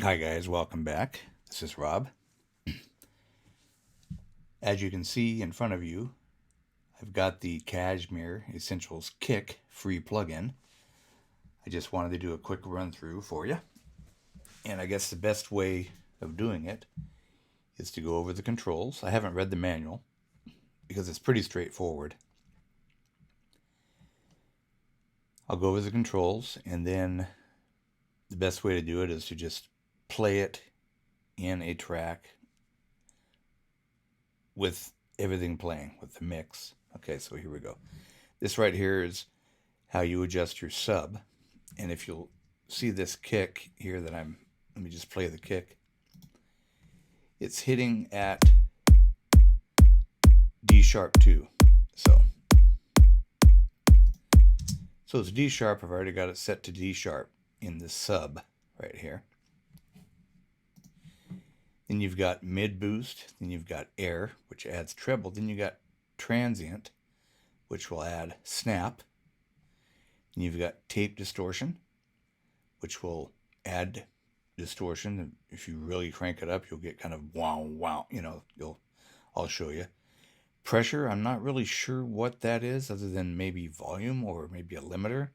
Hi guys, welcome back. This is Rob. As you can see in front of you, I've got the KSHMR Essentials Kick free plugin. I just wanted to do a quick run through for you. And I guess the best way of doing it is to go over the controls. I haven't read the manual because it's pretty straightforward. I'll go over the controls, and then the best way to do it is to just play it in a track with everything playing, with the mix. Okay, so here we go. This right here is how you adjust your sub. And if you'll see this kick here that let me just play the kick. It's hitting at D sharp 2. So it's D sharp. I've already got it set to D sharp in the sub right here. Then you've got mid boost, then you've got air, which adds treble, then you got transient, which will add snap. Then you've got tape distortion, which will add distortion. If you really crank it up, you'll get kind of wow, wow, I'll show you. Pressure, I'm not really sure what that is, other than maybe volume or maybe a limiter.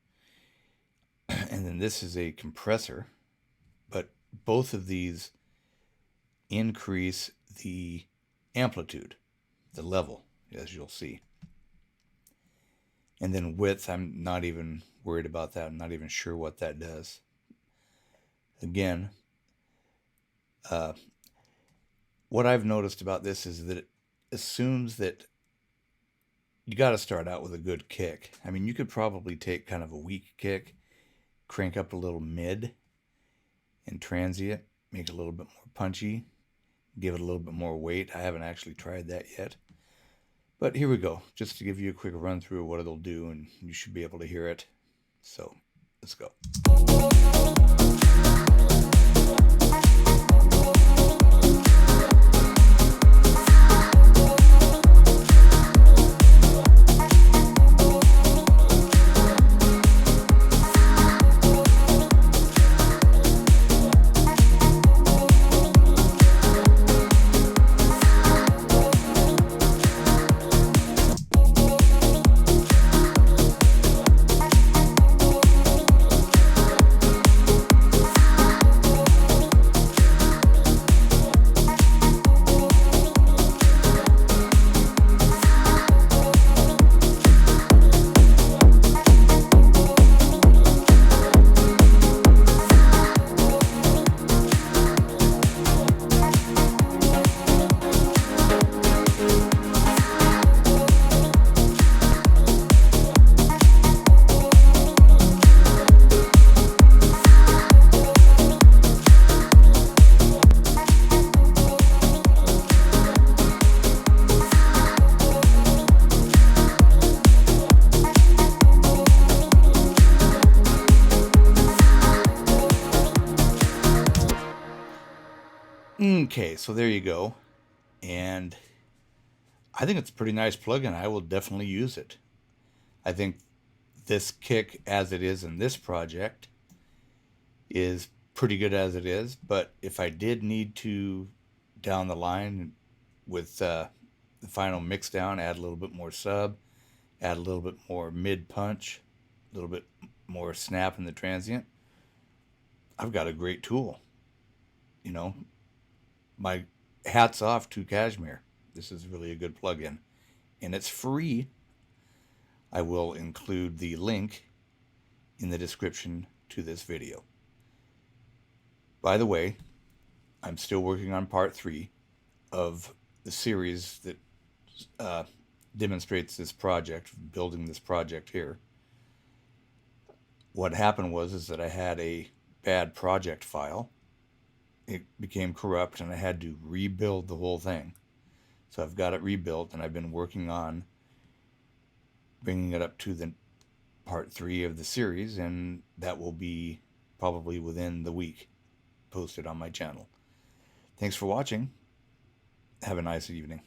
And then this is a compressor, but both of these increase the amplitude, the level, as you'll see. And then width, I'm not even worried about that. I'm not even sure what that does. Again, what I've noticed about this is that it assumes that you got to start out with a good kick. I mean, you could probably take kind of a weak kick, crank up a little mid and transient, make it a little bit more punchy, give it a little bit more weight. I haven't actually tried that yet. But here we go, just to give you a quick run through of what it'll do, and you should be able to hear it. So let's go. Okay, so there you go. And I think it's a pretty nice plugin. I will definitely use it. I think this kick, as it is in this project, is pretty good as it is. But if I did need to, down the line, with the final mix down, add a little bit more sub, add a little bit more mid punch, a little bit more snap in the transient, I've got a great tool. My hats off to KSHMR. This is really a good plugin, and it's free. I will include the link in the description to this video. By the way, I'm still working on part 3 of the series that demonstrates this project, building this project here. What happened is that I had a bad project file. It became corrupt, and I had to rebuild the whole thing. So I've got it rebuilt, and I've been working on bringing it up to the part 3 of the series, and that will be probably within the week posted on my channel. Thanks for watching. Have a nice evening.